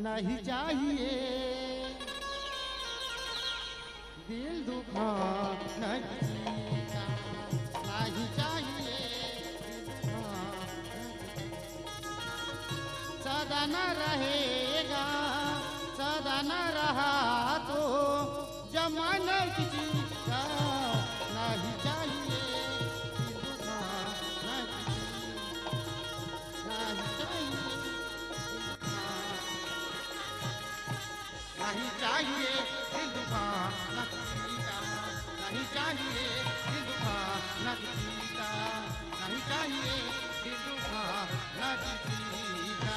नहीं चाहिए दिल दुखा नहीं चाहिए सदा न रहेगा सदा न रहा तो जमाना किसी का नहीं चाहिए नहीं चाहिए दिल दुखाना किसी का नहीं चाहिए दिल दुखाना किसी का नहीं चाहिए दिल दुखाना किसी का।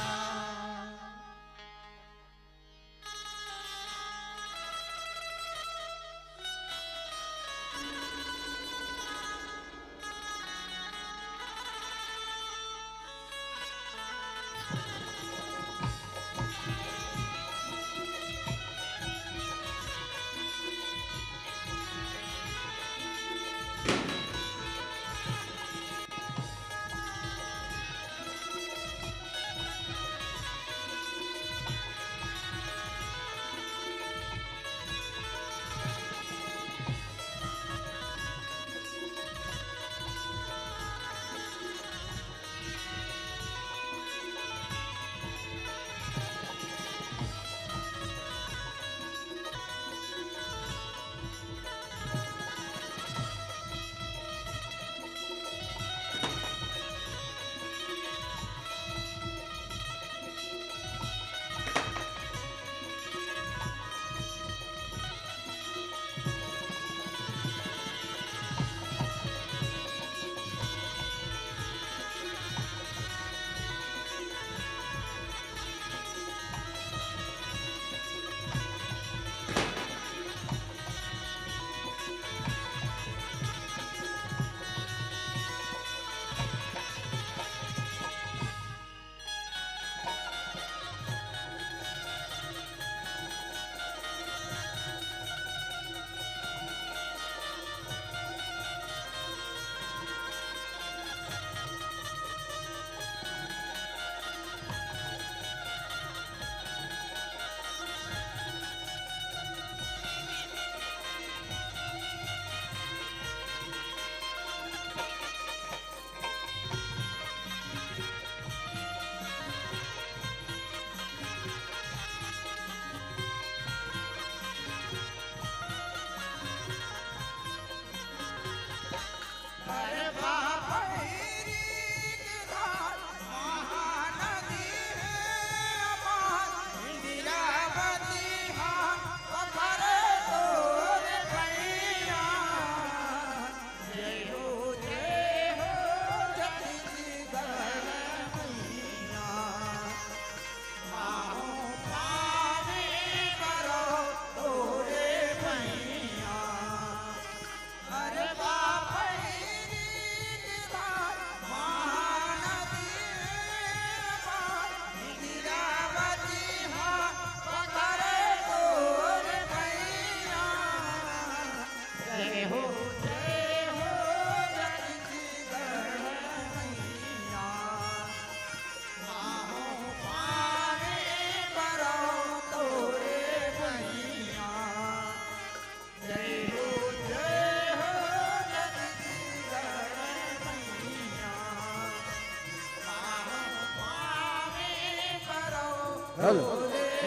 हेलो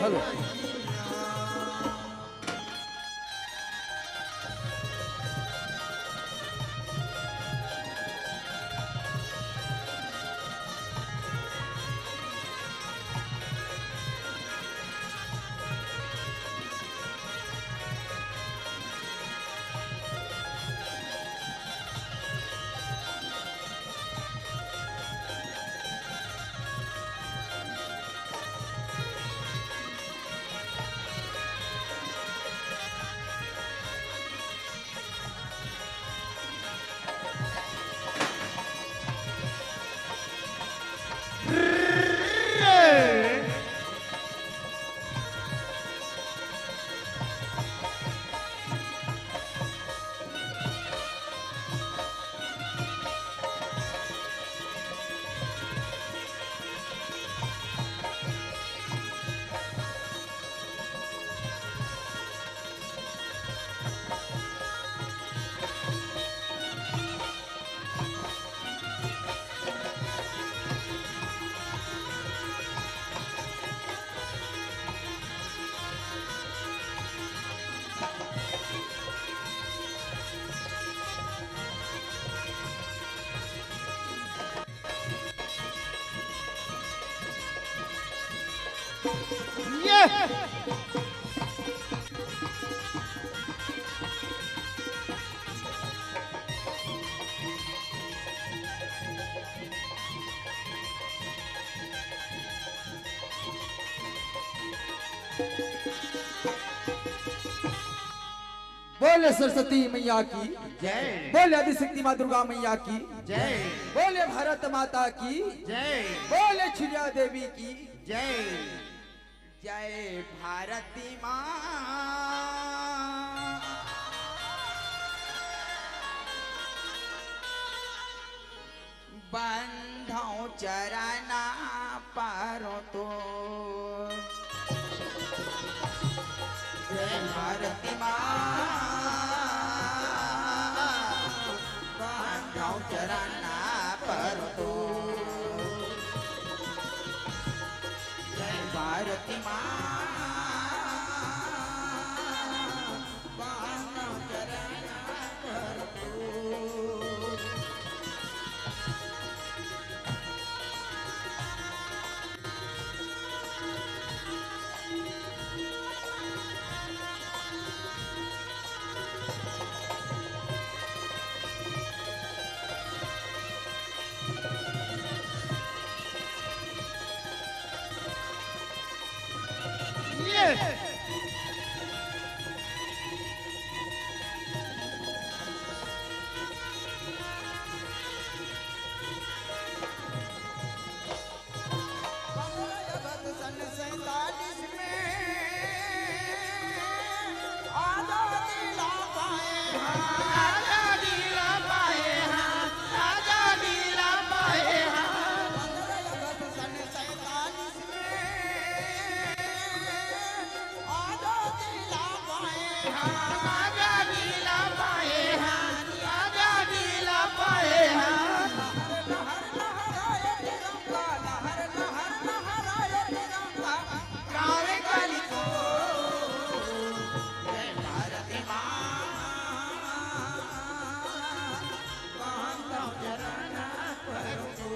हेलो ये बोले सरस्वती मैया की जय बोले आदिशक्ति माँ दुर्गा मैया की जय बोले भारत माता की जय बोले छिड़िया देवी की जय जय भारती माँ बंधौ चरना पारो तो जय भारती माँ बंधौ चरना पारो तो जय भारती माँ बंधौ चरना पारो तो ये सन 47 में आजादी ला पाए आजादी ला पाए हैं आजादी ला पाए हैं 15 अगस्त सन 47 में आजादी ला पाए आजादी ला पाए हैं आजादी ला पाए हैं लहर लहराए तिरंगा लहर लहर लहराए तिरंगा गावे काली को जय भारती माँ बंधौ चरना पारो तो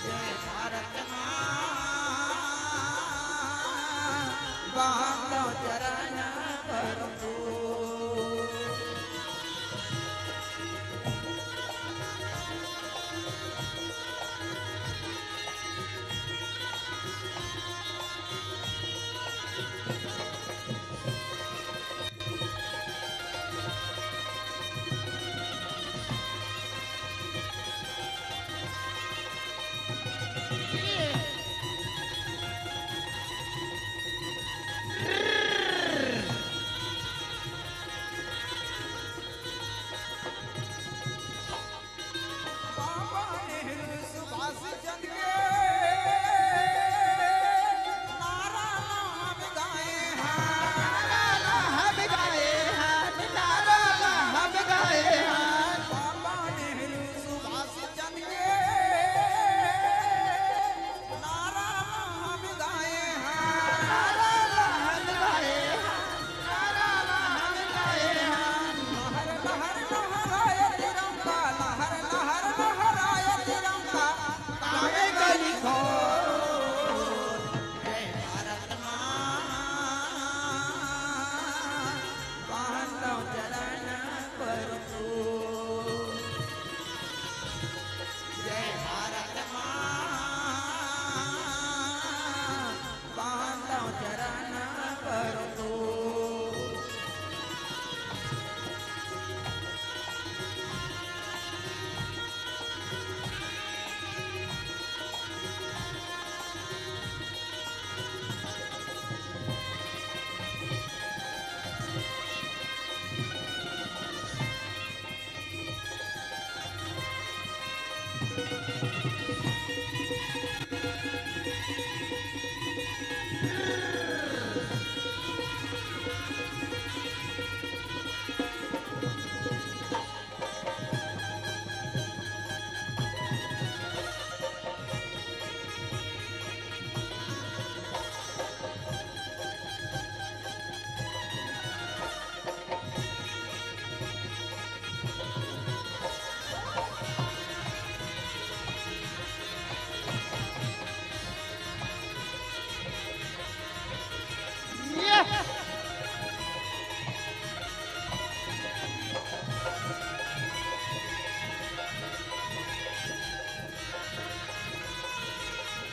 जय भारत माँ बंधौ चरना पारो तो बाबा नेहरू सुभाष चंद्र के नारा हम गाए हैं हम गाए हैं नारा हम गाए हैं बाबा नेहरू सुभाष चंद्र के नारा हम गाए हैं नारा हम गाए हैं नारा हम गाए हैं लहर लहर लहराए तिरंगा लहर लहर लहराए तिरंगा गावे काली को जय भारत माँ बंधौ चरना पारो तो जय भारत माँ बंधौ चरना पारो तो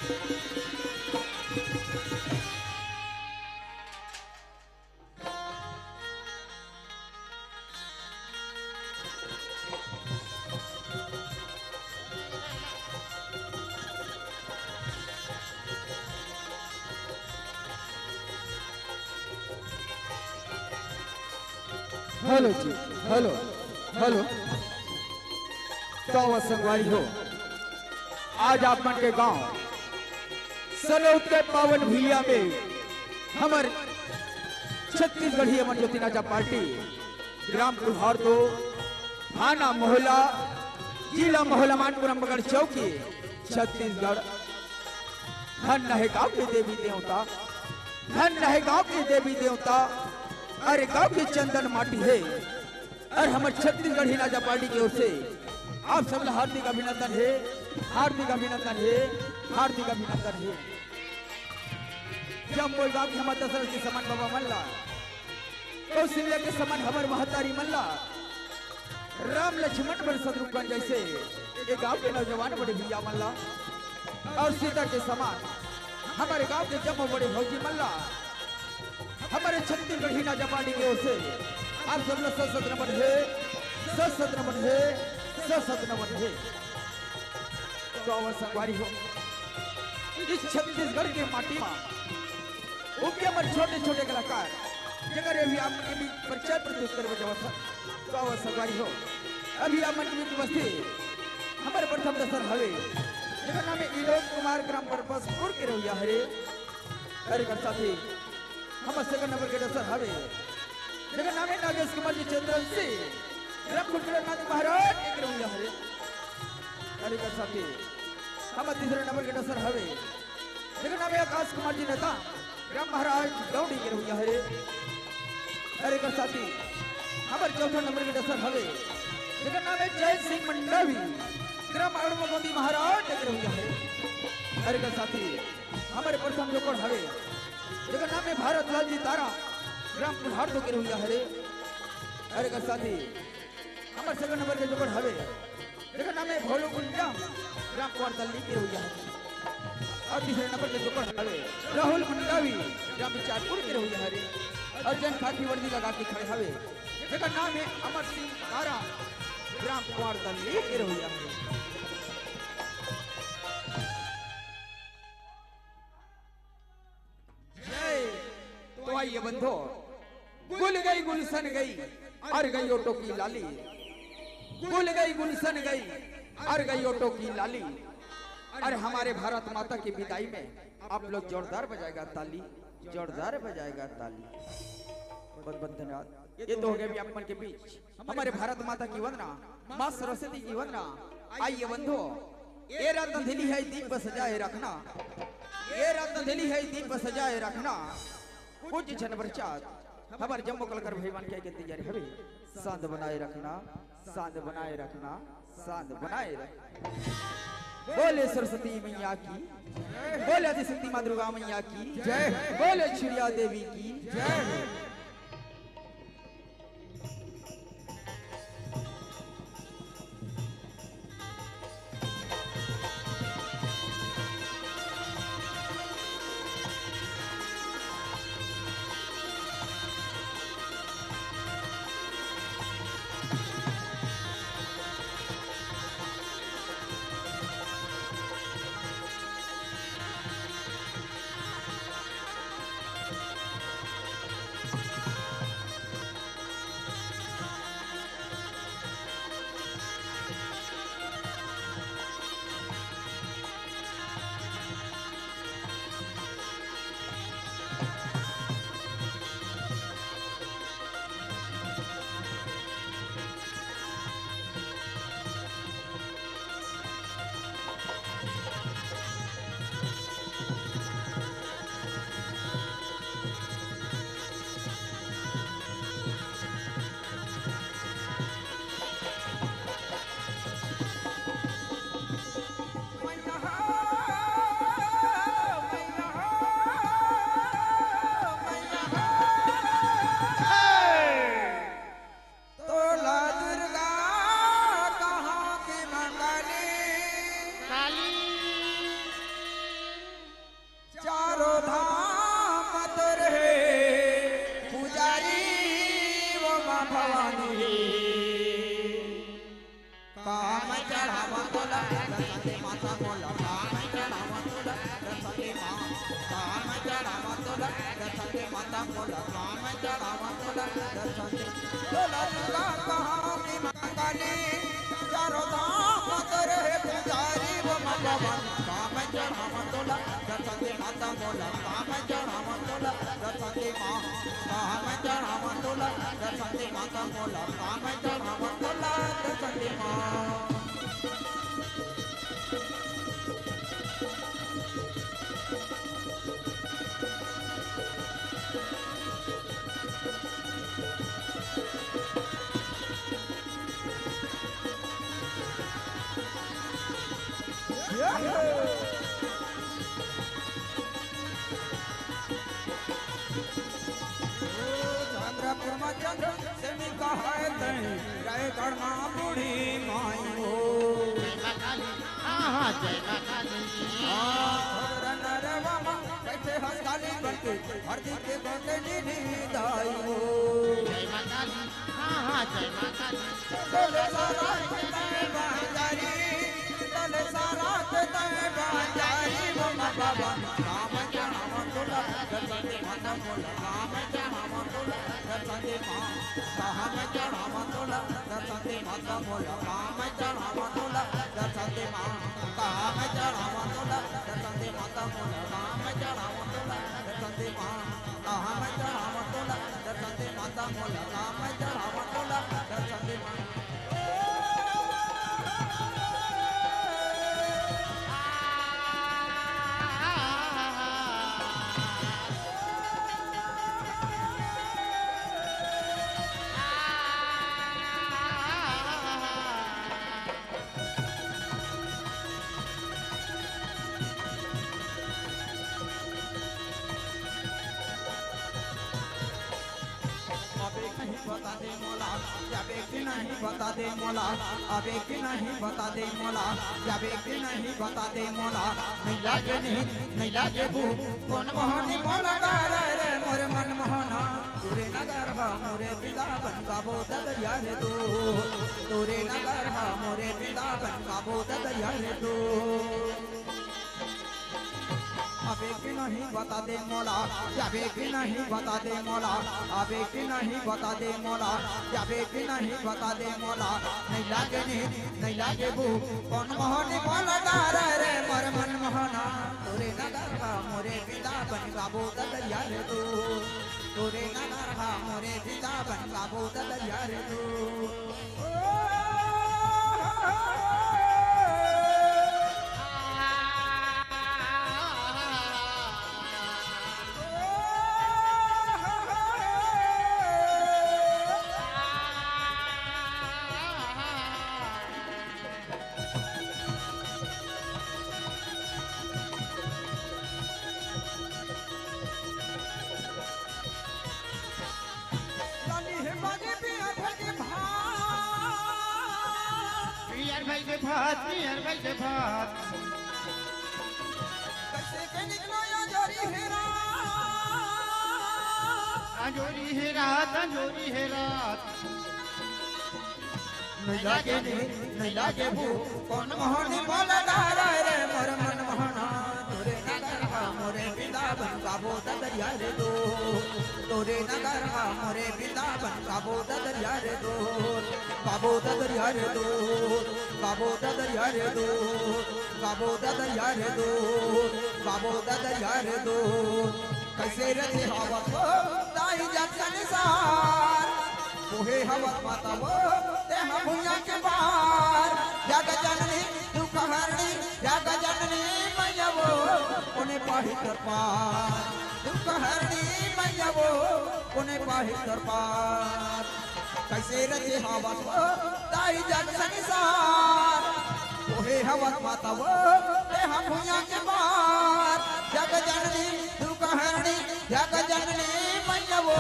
हेलो जी, हेलो हेलो। तो संगवारी हो, आज आप मन के गांव सनौत के पावन भूइया में हमार छत्तीसगढ़ी अमन ज्योति नाचा पार्टी ग्राम कुल्हार दो थाना मोहल्ला जिला मोहल्ला मानपुरम बगड़ चौकी छत्तीसगढ़। धन है गांव के देवी देवता, धन है गांव के देवी देवता। अरे गांव की चंदन माटी है और हमारे छत्तीसगढ़ ही नाचा पार्टी की ओर से आप सब हार्दिक अभिनंदन है, हार्दिक अभिनंदन है, हार्दिक अभिनंदन है। जब बोल गांव की हमारे दशरथ के समान बाबा मल्ला, कौशल्या के समान हमारे महतारी मल्ला, राम लक्ष्मण बड़े शत्रुघ्न जैसे एक गांव के नौजवान बड़े भैया मल्ला, और सीता के समान हमारे गांव के जम्मू बड़े भौजी मल्ला, हमारे छत्तीसगढ़ ही नाचा पार्टी की ओर से आप सब लोग सशस्त्र नमन है, सशस्त्र नमन है, सशस्त्र नमन है। तो संगवारी हो, इस छत्तीसगढ़ के माटी में उनके हमारे छोटे छोटे कलाकार जगह अभी आप के बीच परिचय प्रस्तुत करने जब था। तो संगवारी हो, अभी आप मन के बीच उपस्थित हमारे प्रथम दशर हवे जगह नाम है विनोद कुमार ग्राम परपसपुर के रहुया हरे। अरे कर साथी हम सेकंड नंबर के दशर हवे जगह नाम है नागेश कुमार जी चंद्रन से ग्राम कुटनाथ महाराज एक रहुया हरे। अरे कर साथी हम तीसरे नंबर के दशर हवे जगह नाम है आकाश कुमार जी नेता ग्राम महाराज गौड़ी के रहुया हरे। अरे कर साथी हमारे चौथा नंबर के दशर हवे जगह नाम है जय सिंह मंडावी ग्राम अड़मगोंदी महाराज एक रहुया हरे। अरे कर साथी हमारे प्रथम जोकड़ हवे जगह नाम है भारत लाल जी तारा ग्राम कुल्हार दो के रहुया हरे। अरे कर साथी हमारे सेकंड नंबर के जोकड़ हवे जगह नाम है भोलो गुंजाम ग्राम कुआरतल्ली के रहुया हरे। और तीसरे नंबर के जोकड़ हवे राहुल मंडावी ग्राम बिचारपुर के रहुया हरे। और जन खाकी वर्दी लगा के खड़े हवे जगह नाम है अमर सिंह तारा ग्राम कुआरतल्ली के रहुया हरे। तो आइए बंधो, गुल गई गुलशन गई और गई ऑटो की लाली, गुल गई गुलशन गई और गई ऑटो की लाली। और हमारे भारत माता की विदाई में आप लोग जोरदार बजाएगा ताली, जोरदार बजाएगा ताली। बहुत बहुत धन्यवाद। ये तो हो गए भी अपन के बीच हमारे भारत माता की वंदना, माँ सरस्वती की वंदना। आइए बंधो, ये रात अंधेरी है दीप सजाए रखना, ये रात अंधेरी है दीप सजाए रखना। कुछ क्षण पश्चात हमारे जम्मू कलकर भगवान क्या कहती जा रही हवे शांत बनाए रखना, शांत बनाए रखना, शांत बनाए रखना। बोले सरस्वती मैया की बोले आदिशक्ति माँ दुर्गा मैया की जय, बोले चिड़िया देवी की जय। तुला दर्शन माता मोला काम चढ़ावा तुला दर्शन मां काम चढ़ावा तुला दर्शन माता मोला काम चढ़ावा तुला दर्शन तोला तुला कहानी मंगली चारों धाम तेरे पुजारी वो भगवान काम चढ़ावा तुला दर्शन माता मोला काम चढ़ावा तुला दर्शन मां काम चढ़ावा तुला दर्शन माता मोला काम चढ़ावा तुला दर्शन मां चंद्र से मी कहा रायगढ़ मां बूढ़ी माई हो जय मां काली हाँ जय मां काली कैसे हंसाली बनके हरदी के गोटे नीली दाई हो जय मां काली हाँ जय मां काली तोले सारा ते बाजारी तोले सारा ते बाजारी वो बाबा राम चढ़ावा तोला दर्शन माता मोला राम चढ़ावा तोला दर्शन मां राम चढ़ावा तोला दर्शन माता मोला राम चढ़ावा तोला दर्शन मां राम चढ़ावा तोला दर्शन माता मोला राम चढ़ावा तोला दर्शन मां राम चढ़ावा तोला दर्शन माता मोला राम चढ़ावा तोला दर्शन मां बता दे मोला जाबे कि नहीं बता दे मोला अबे कि नहीं बता दे मोला जाबे कि नहीं बता दे मोला नहीं लागे भू कौन मोहनी मोला रे रे मोरे मन मोहना तोरे नगर बा मोरे पिता बन गाबो दरिया रे तू तोरे नगर बा मोरे पिता बन गाबो दरिया रे तू अबे कि नहीं बता दे मोला जाबे कि नहीं बता दे मोला अबे कि नहीं बता दे मोला जाबे कि नहीं बता दे मोला नहीं लागे भू कौन मोहनी मोला रे रे मोर मन मोहना तोरे नगर बा मोरे पिता बन गाबो दरिया रे तू तोरे नगर बा मोरे पिता बन गाबो दरिया रे तू पियर भाई के भात कैसे के निकलो या जोरी अंजोरी है रात नहीं लागे भू कौन मोहनी बोला रे रे मोर मन मोहना तोरे नगर बा मोरे पिता बन गाबो दरिया रे दो तोरे नगर बा मोरे पिता बन गाबो दरिया रे दो गाबो दरिया रे दो गाबो दरिया रे दो गाबो दरिया रे दो गाबो दरिया रे दो कैसे रहे हवत हो दाई जगन सार ओहे हवत माता वो ते हम भुइया के पार जग जननी दुख हरणी जग जननी मैया वो कोने पाही कर पार दुख हरणी मैया वो कोने पाही कर पार कैसे रहे हवत हो दाई जग संसार ओहे हवत माता वो ते हम भुइया के पार जग जननी दुख हरणी जग जननी मैया वो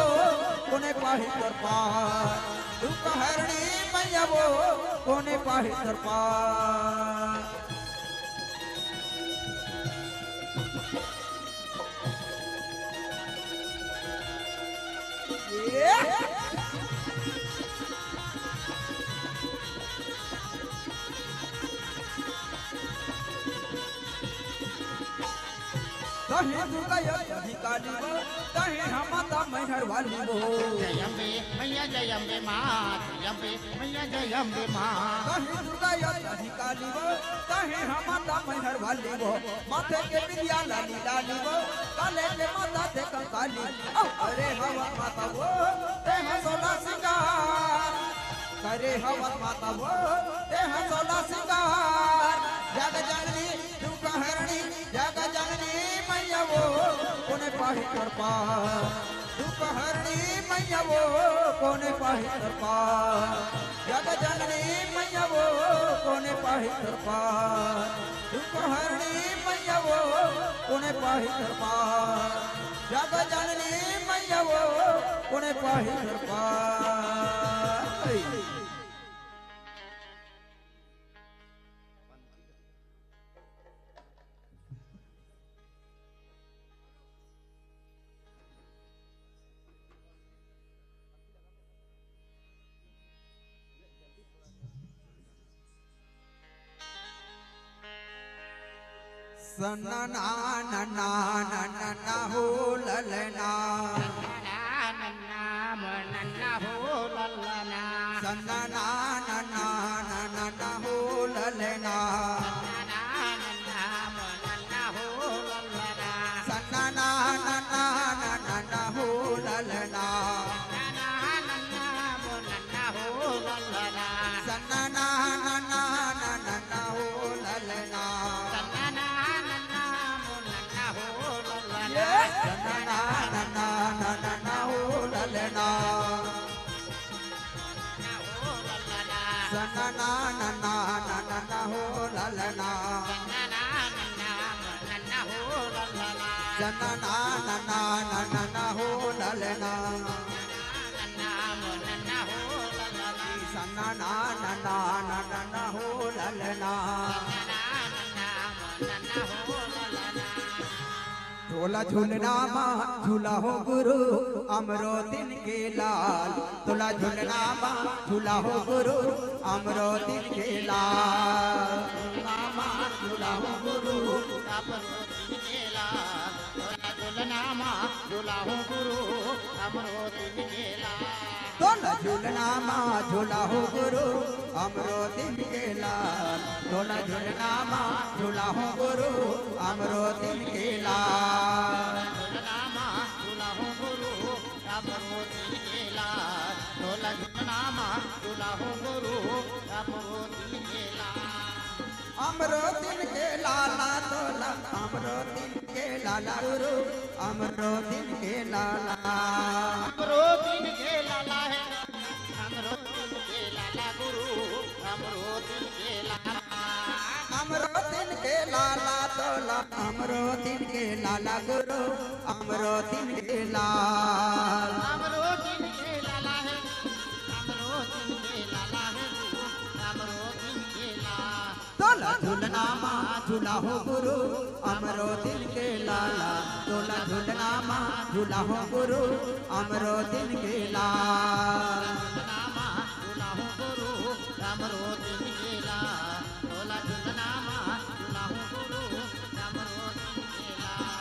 कोने पाही कर पार दुख हरणी मैया वो कोने पाही कर पार कहीं दुर्गा काली वो कहीं हम माता मैहर वाली वो जय अम्बे मैया जय अम्बे माँ जय अम्बे मैया जय अम्बे माँ कहीं दुर्गा काली वो कहीं हम माता मैहर वाली वो माथे के बिंदिया लाली लाली वो काले के माता थे कंकाली अरे हवा माता वो ते सोला सिंगार करे हवा माता वो ते सोला सिंगार जग जननी दुख हरणी जग जननी मैया वो कोने पाही कर पार दुख हरणी मैया वो कोने पाही कर पार जग जननी मैया वो कोने पाही कर पार दुख हरणी मैया वो कोने पाही कर पार जग जननी मैया वो कोने पाही कर पार सन्ना ना ना ना ना ना ना हो ललना नन्ना हो ललना सन्ना ना ना ना ना ना ना हो ललना नन्ना हो ललना सन्ना ना ना ना ना ना ना हो ललना नन्ना हो ललना सन्ना ना ना ना ना ना ना हो ललना नन्ना हो ललना सन्ना ना ना ना ना ना ना हो ललना सन्ना ना ना ना ना ना ना हो ललना सन्ना ना ना ना ना ना ना हो ललना सन्ना ना ना ना ना ना ना हो ललना झोला झूलना माँ झूला हो गुरु अमरो दिन के लाल झोला झूलना माँ झूला हो गुरु अमरो दिन के लाल झूला हो गुरु झोला झूलना माँ झूला हो गुरु अमरो दिन के लाल झोला झूलना माँ झूला हो गुरु अमरो दिन के लाल अमरो दिन के लाला तोला अमरो दिन के लाला गुरु अमरो दिन के लाला हमरो दिन के लाला है हमरो दिन के लाला गुरु हमरो दिन के लाला अमरो दिन के लाला तोला अमरो दिन के लाला गुरु अमरो दिन के लाल हमरो दिन के लाला है हमरो दिन के लाला है हमरो दिन के लाला तोला झूलना माँ झूला हो गुरु अमरो दिन के लाला तोला झूलना माँ झूला हो गुरु अमरो दिन के लाल नामा झूला हो गुरु हमरो दिन के लाला झूला नामा झूला हो गुरु हमरो दिन के लाला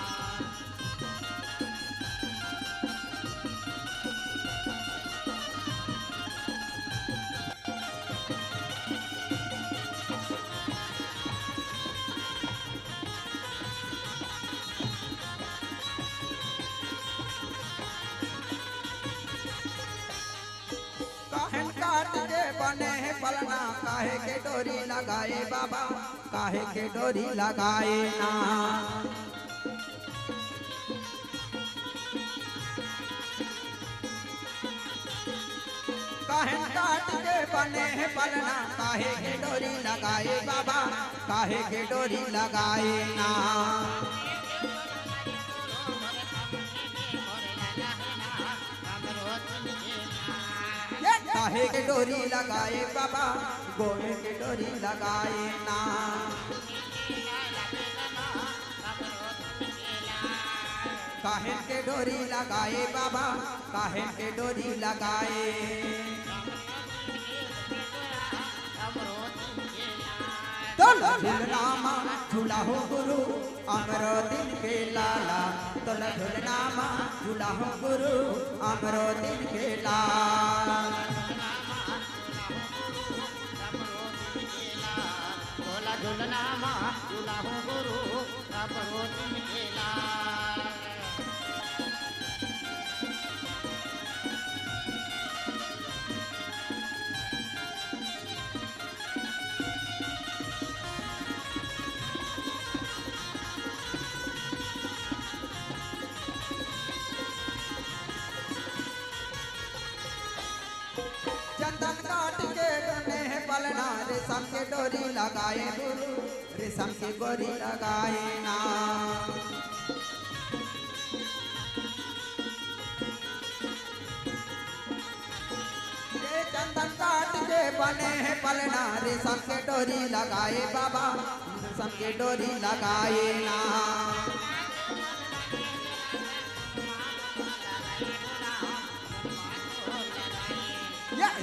काहन काट के बने है पलना काहे के डोरी लगाए बाबा काहे के डोरी लगाए ना काहन काट के बने है पलना काहे के डोरी लगाए बाबा काहे के डोरी लगाए ना काहे के डोरी लगाए बाबा गोहे के डोरी लगाए ना काहे के डोरी लगाए बाबा काहे के डोरी लगाए तोला झुलना माँ झूला हो गुरु अमरो दिन के लाला तोला झुलना माँ झूला हो गुरु अमरो दिन के लाला तोला झुलना माँ झूला हो गुरु अमरो दिन के लाल चंदन काट के गने पलना रेशम के डोरी लगाए गुरु रेशम की गोरी लगाए ना ये चंदन काट के बने हैं पलना रेशम के डोरी लगाए बाबा रेशम के डोरी लगाए ना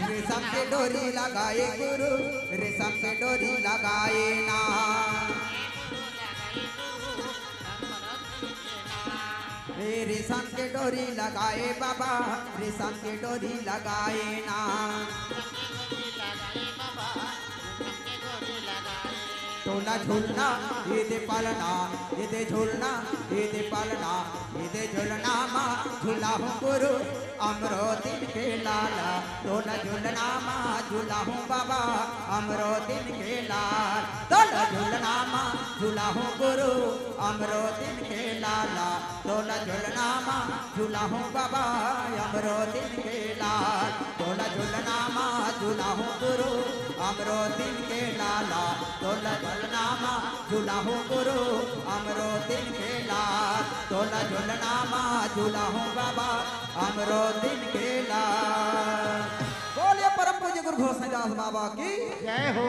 रेशम के डोरी लगाए गुरु रेशम के डोरी लगाए ना रेशम के डोरी लगाए बाबा रेशम के डोरी लगाए ना तोला झूलना ये दे पालना ये दे झूलना ये दे पालना ये दे झूलना माँ झूला हूँ गुरु अमरो दिन के लाला तोला झूलना माँ झूला हूँ बाबा अमरो दिन के लाल तोला झूलना माँ झूला हूँ गुरु अमरो दिन के लाला तोला झूलना माँ झूला हूँ बाबा अमरो दिन के लाल तोला झूलना माँ झूला हूँ गुरु अमरो दिन के लाला तोला झूलना माँ झूला हूँ गुरु अमरो दिन के लाल तोला झूलना माँ झूला हूँ बाबा अमरो दिन के लाल बोलिए परम पूज्य गुरु घोषदास बाबा की जय हो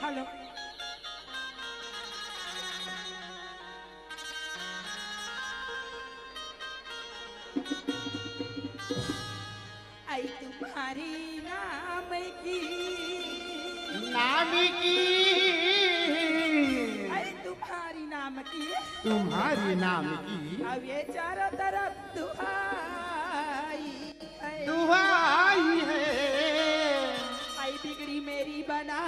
हेलो आई तुम्हारी नाम की आई तुम्हारी नाम की तुम्हारी नाम की अब ये चारों तरफ दुहाई है दुहाई है आई बिगड़ी मेरी बना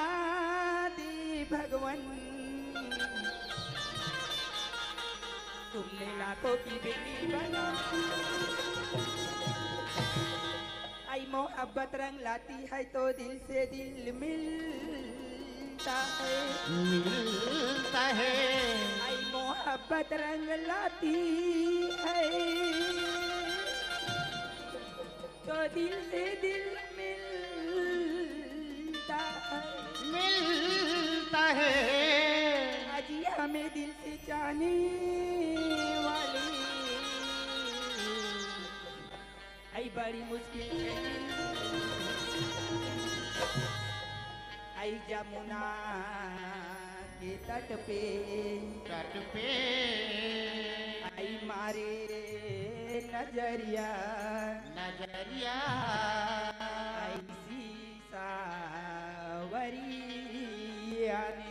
दी भगवन तुमने लाखों की बिगड़ी बना आई मोहब्बत रंग लाती है तो दिल से दिल मिलता है मिलता है आई मोहब्बत रंग लाती है तो दिल से दिल मिलता है मिलता है आज ये हमें दिल से जाने वाली आई बड़ी मुश्किल से जमुना के तट पे तट पे आई मारे नजरिया नजरिया ऐसी सावरिया ने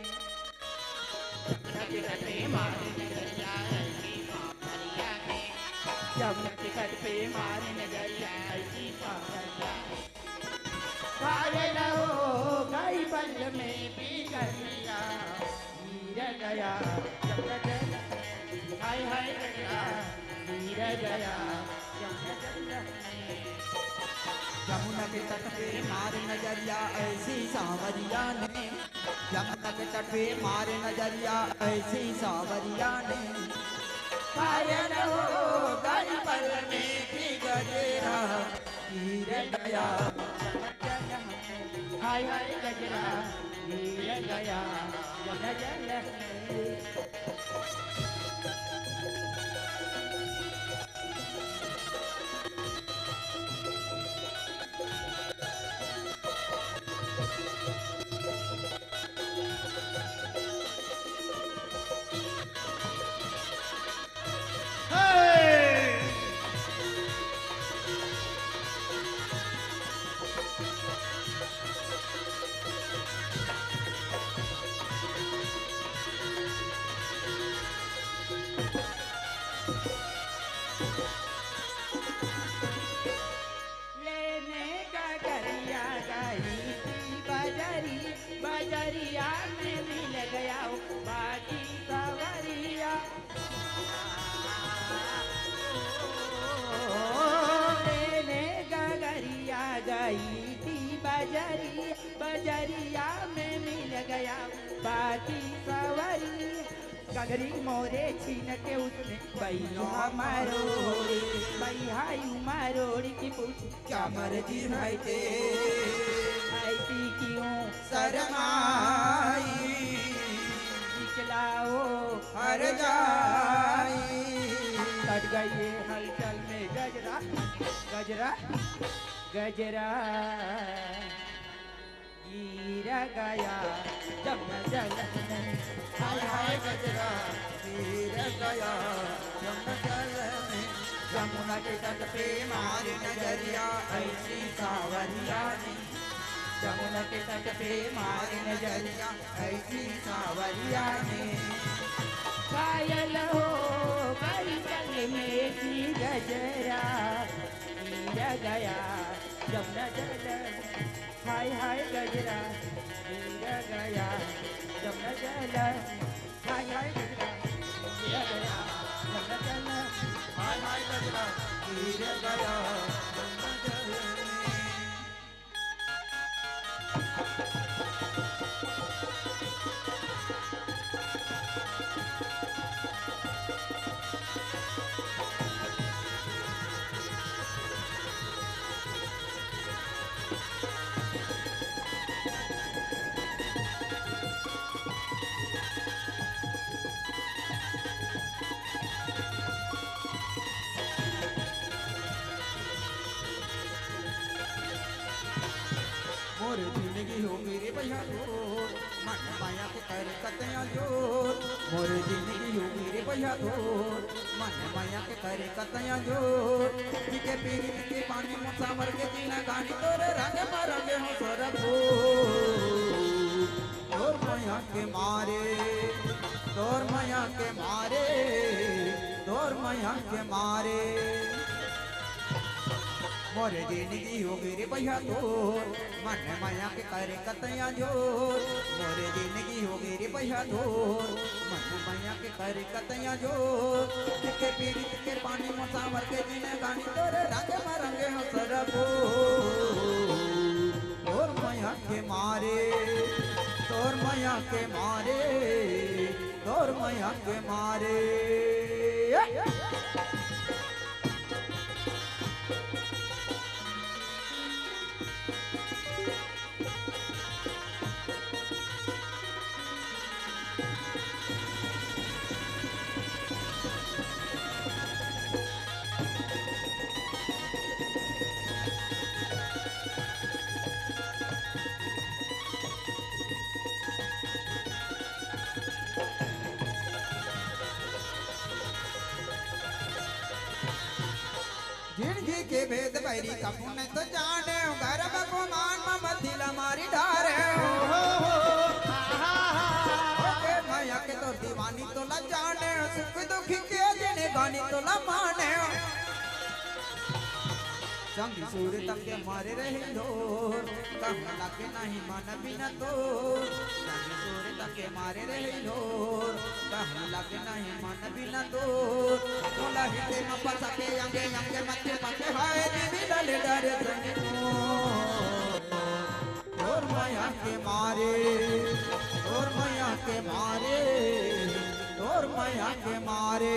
तट पे मारे नजरिया ऐसी पावरिया ने जमुना के तट पे मारे नजरिया ऐसी सावरिया घायल हो गई बल में भी गलिया गिर गया जमुना जल हाय हाय गजरा गिर गया जमुना जल यमुना के तट पे मार नजरिया ऐसी सावरिया ने यमुना के तट पे मार नजरिया ऐसी सावरिया ने घायल हो गई पल में भी गजेरा गिर गया हाय हाय गजरा गिर गया जमुना जल लेने का गरिया गई थी बजरी बजरिया में मिल गया बाकी सवरिया लेने का गरिया गई थी बजरी बजरिया में मिल गया बाकी सवरी गगरी मोरे छीन के उसने बैहा मारोड़ी बैहाई मारोड़ी की पूछ क्या मर्जी भाई ते ऐसी क्यों शरमाई निकलाओ हर जाई कट गई ये हलचल में गजरा गजरा गजरा गिरा गया जब जल में हाय हाय गजरा गिर गया यमुना जल में यमुना के तट पे मार नजरिया ऐसी सावरिया ने यमुना के तट पे मार नजरिया ऐसी सावरिया ने घायल हो गई जल में की गजरा गिर गया जमुना जल हाय हाय गजरा गिर गया जमुना जल हाय हाय गजरा गिर गया जमुना जल हाय हाय गजरा गिर गया यमुना जल में मोर जिंदगी हो मेरे भैया जोर मन माया के कर कतया जोर मोर जिंदगी हो मेरे भैया जोर मन माया के कर कतया जोर के पीर के पानी मुसा मर के जीना गानी तोरे रंग मरंगे हो सरब तोर माया के मारे तोर माया के मारे तोर माया के मारे मोरे जिंदगी हो मेरे भैया तोर मन माया के करे कतया जोर मोरे जिंदगी हो मेरे भैया तोर मन माया के करे कतया जोर के पीड़ित के पानी मुसावर के जीने गानी तोरे रंग मरंगे हो सरबो तोर माया के मारे तोर माया के मारे तोर माया के मारे के भेद बैरी कपू ने तो जाने गर्भ को मान मथिला मारी डारे ओके माया के तो दीवानी तो ला जाने सुख दुख के जने गानी तो ला माने संग सूर तक के मारे रहे ढोर कहना लगे नहीं मन बिना तो संग सूर तक के मारे रहे ढोर कहना लगे नहीं मन बिना तो बोला हिते न पसा के अंगे अंगे मचे पके हाय दीदी डले डरे संगे और माया के मारे और माया के मारे और माया के मारे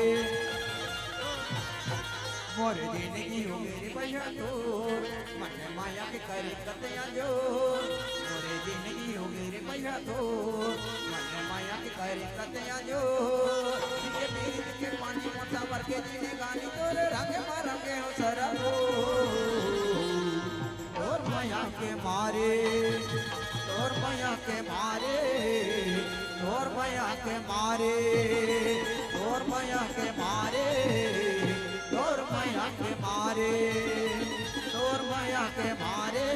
मोरे जिंदगी हो मेरे भैया तो मन माया के करे कतया जो मोरे जिंदगी हो मेरे भैया तो मन माया के करे कतया जो के पीर के पानी मोटा भर के जीने गानी तोरे रंगे मारंगे हो सरबो और माया के मारे और माया के मारे और माया के मारे और माया के मारे तोर माया के मारे तोर माया के मारे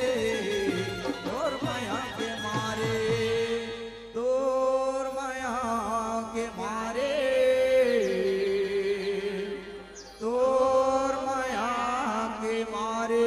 तोर माया के मारे तोर माया के मारे तोर माया के मारे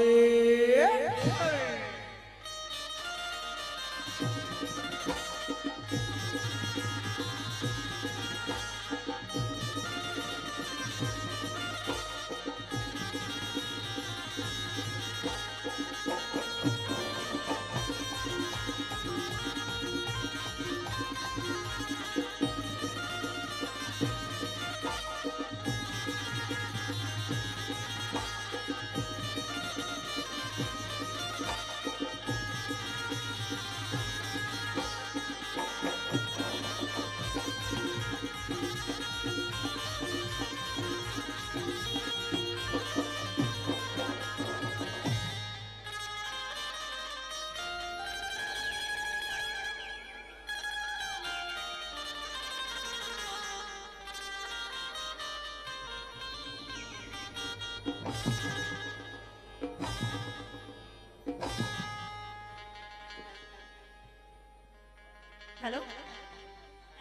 हेलो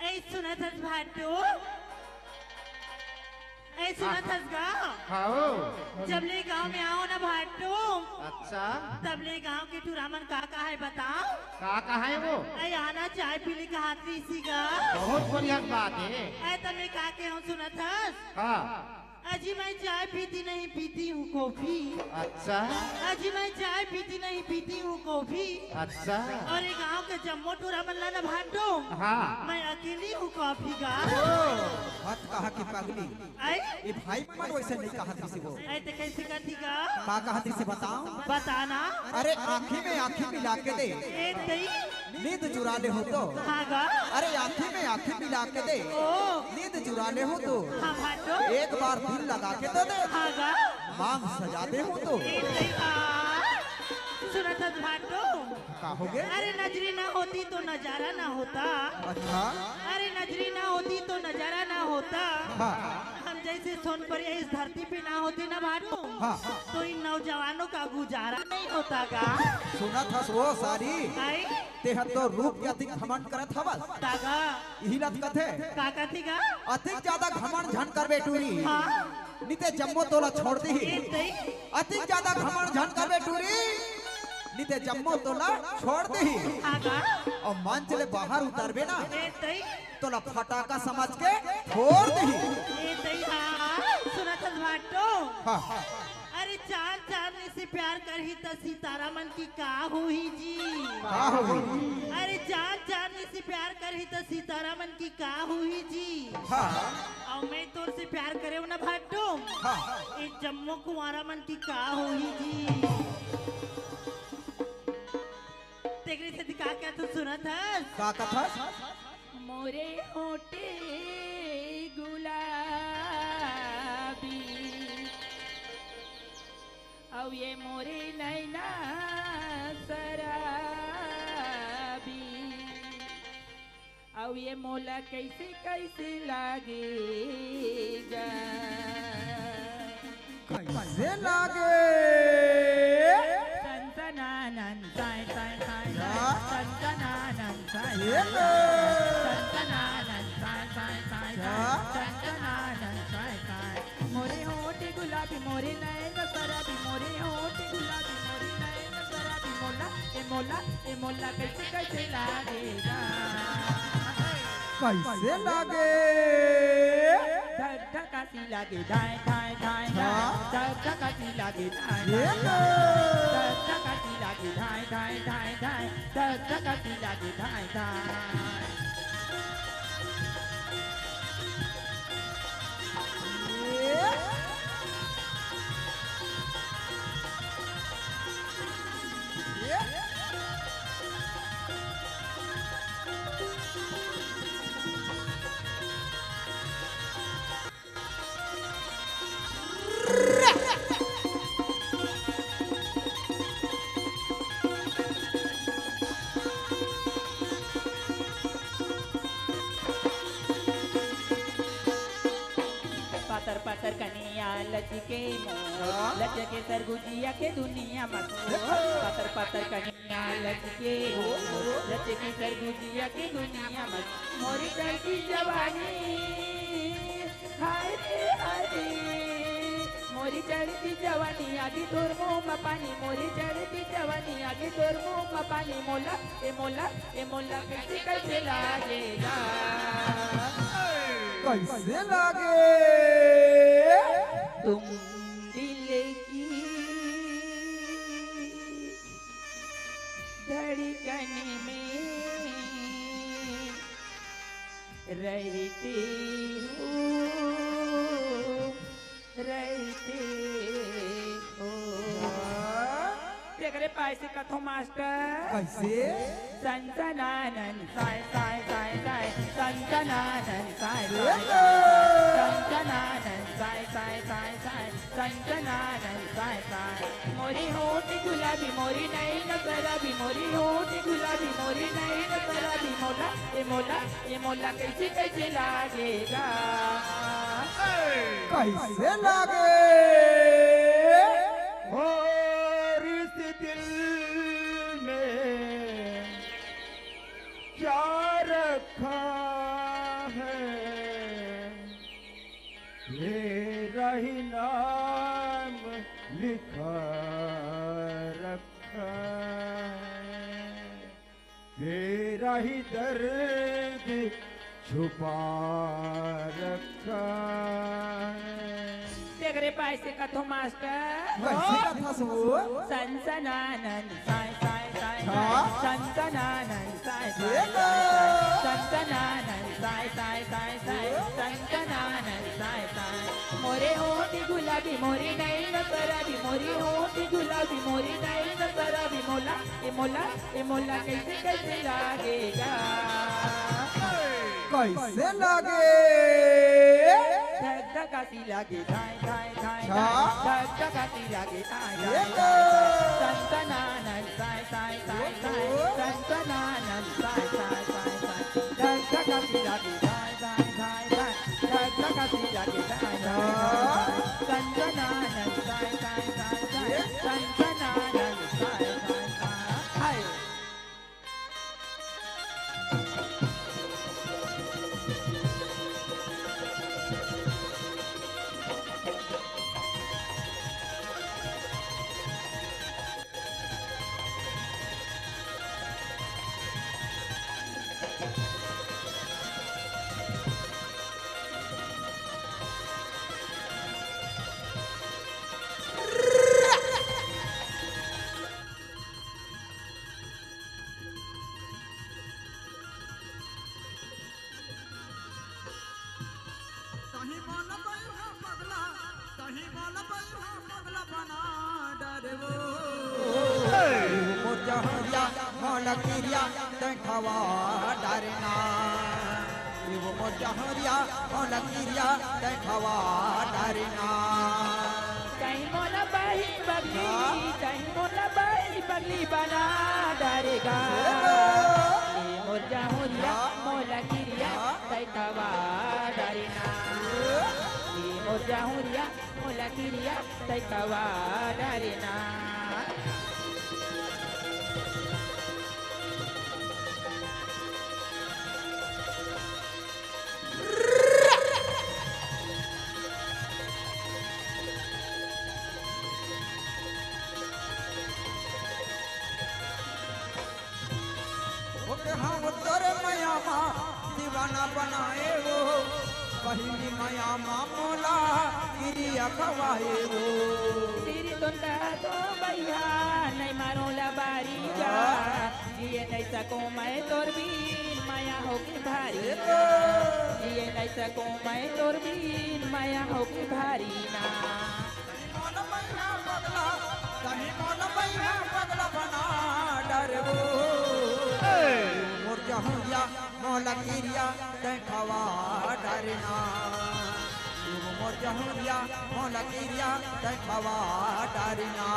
ए सुनत हस भाटो ए सुनत हस गाँव हाँ जब ले गाँव में आओ ना भाटो अच्छा तब ले गाँव के टूरामन का है बताओ का है वो ए आना चाय पीने का हाथ इसी का बहुत बढ़िया बात है ए तब का के हूँ सुनत हस हाँ अजी मैं चाय पीती नहीं पीती हूँ कॉफी अच्छा अजी मैं चाय पीती नहीं पीती हूँ कॉफी अच्छा और ये गाँव के जम्मो टूरामन ला ना भाटो हाँ मैं अकेली हूँ कॉफी का बात कहा कि पगली ये भाई मन वैसे नहीं कहा थी से वो ऐ ते कैसे करती का का कहा थी से बताओ बताना अरे आँखी में आँखी मिला के दे ए दई नींद चुरा ले हो तो हाँ गा अरे आँखी में आँखी मिला के दे ओ नींद चुरा ले हो तो हाँ भाटो एक बार दिल लगा के तो दे हाँ गा मांग सजा दे हो तो ए दई सुनत हस भाटो का हो गए अरे नजरी ना होती तो नजारा ना होता अच्छा अरे नजरी ना होती तो नजारा ना होता हाँ हम जैसे सोनपरिया इस धरती पे ना होती ना भाटो हाँ तो इन नौजवानों का गुजारा नहीं होता गा सुना था वो सारी आई तेह तो रूप के अधिक घमंड करत हवस तागा यही लत कथे का कथी गा अधिक ज्यादा घमंड झन कर बेटूरी हाँ निते जम्मो तोला छोड़ दी ए दई अधिक ज्यादा घमंड झन कर बेटूरी निते जम्मो तोला छोड़ दी हाँ गा और मान चले बाहर उतरबे ना ए दई तोला फटाका समझ के छोड़ दी ए दई हाँ सुनत हस भाटो हाँ अरे चार चांदनी से प्यार कर ही तो सीतारामन की का हुई जी का हो गई अरे चार चांदनी से प्यार कर ही तो सीतारामन की का हुई जी हाँ और मैं तोर से प्यार करे ना भाटो हाँ ए जम्मो कुमारा मन की का हुई जी तेरे से दिखा क्या तू सुनत हस का कथा मोरे होटे गुलाबी अब ये मोरे नैना शराबी अब ये मोला कैसे कैसे लागेगा कैसे लागे सनसनानन साय साय साय हाँ? सनसनानन साय ये लो। सनसनानन साय साय साय हाँ? सनसनानन साय साय मोरे होठ गुलाबी मोरे नयन शराबी मोरे होठ गुलाबी मोरे नयन शराबी मोला ए मोला कैसे कैसे लागेगा कैसे लागे धक धकासी लागे धाय धाय धाय हाँ? धक धकासी लागे धाय ये लो। धक धकासी लागे धाय धाय धाय धाय धक धकासी लागे धाय धाय पातर पातर कनिया लचके मोर लचके सरगुजिया के दुनिया मशहूर पातर पातर कनिया लचके मोर लचके सरगुजिया के दुनिया मशहूर मोरी चढ़ती जवानी हाय रे मोरी चढ़ती जवानी आगे तोर मुंह में पानी मोरी चढ़ती जवानी आगे तोर मुंह में पानी ए मोला कैसे कैसे लागेगा कैसे लागे तुम दिल की धड़कन में रहते हो देखरे पैसे कथो मास्टर कैसे सनसनानन साय साय साय साय सनसनानन साय साय सनसनानन साय साय साय साय सनसनानन साय साय मोरी होठ गुलाबी मोरी नयन शराबी मोरी होठ गुलाबी मोरी नयन शराबी ए मोला कैसे कैसे लागेगा कैसे लागे और इस दिल में क्या रखा है मेरा ही नाम लिखा रखा है मेरा ही दर्द छुपा रखा है देख रे पैसे कथो मास्टर कैसे कथा सो सनसनानन साय साय साय हाँ? सनसनानन साय साय ये लो। सनसनानन साय साय साय साय सनसनानन साय साय मोरे होठ गुलाबी मोरी नयन शराबी मोरी होठ गुलाबी मोरी नयन शराबी ए मोला कैसे कैसे लागेगा कैसे लागे धक धकासी लागे धाय धाय धाय हाँ? धक धकासी लागे धाय ये धाय लो। सनसनानन साय साय साय साय सनसनानन साय साय साय साय धक धकासी लागे धाय धाय धाय धाय धक धकासी लागे धाय धाय धाय सनसनानन साय साय साय साय सनसनानन साय साय साय हाय कहीं बोल बैठा पगला कहीं बोल बैठा पगला बना डरे वो मोर जहरिया मोल किरिया देखवा डरना वो मोर जहरिया मोल किरिया देखवा डरना कहीं मोला बाही बगली कहीं मोला बाही बगली बना डरेगा ए मोर जाहुरिया मोला किरिया तैतवा डरना ए मोर moja huria mola kiria tai kawa darina okay हाँ उत्तर माया माँ दीवाना बनाए वो पहली माया माँ मोला गिरिया खवाए वो Diri tonda to baiha nai maro la bariga Jiye nai sako mai torbin maya ho ke bhari Jiye nai sako mai torbin maya ho ke bhari na मोल मैया पगला कहीं मोल मैया पगला बना डर वो मोर जहुरिया मोला गिरिया देखवा डरना मोर जहुरिया मोला गिरिया देखवा डरना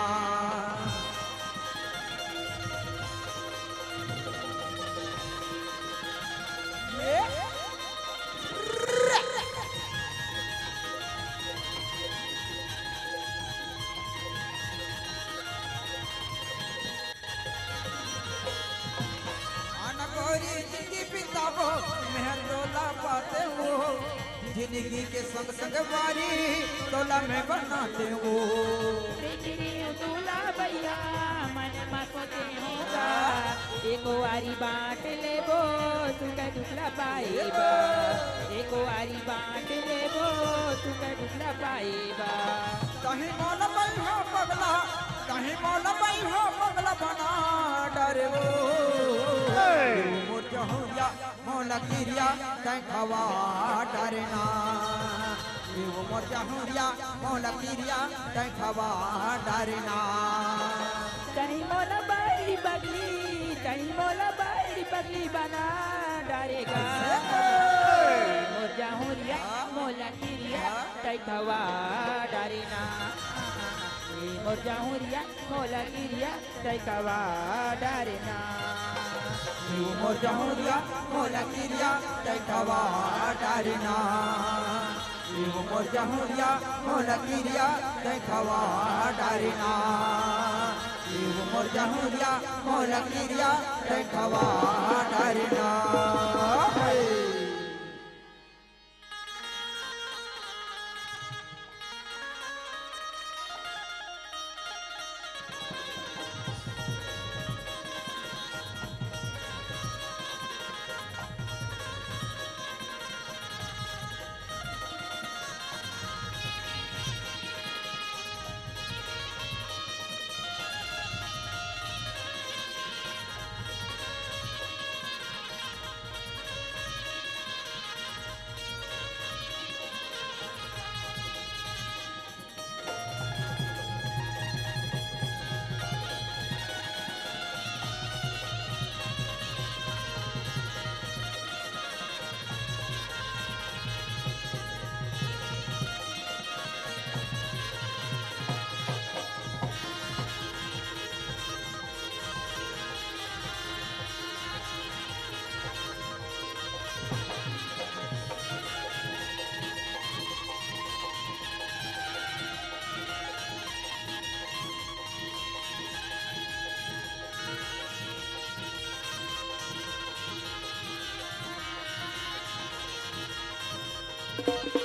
गोरी जिंदगी बिताबो मैं तोला पाते हो जिंदगी के संग संग वारी तोला में बनाते हो Prekiri utula baiha man makote hoga Eko ari baat lebo tuka dukla paiba Eko ari baat lebo tuka dukla paiba कहीं मोल बैहा पगला कहीं मोल बैहा पगला बना डरे वो मोर जहुरिया मोला गिरिया देखवा डरना मोर जहुरिया मोला गिरिया देखवा डरना Kahi mola bairi bagli bana darega Moja huria mola kiria tai thawa darina Moja huria mola kiria tai kawa darina मोर जहुरिया मोला गिरिया देखवा डरना मोर जहुरिया मोला गिरिया देखवा डरना मोर जहुरिया मोला गिरिया देखवा डरना Thank you.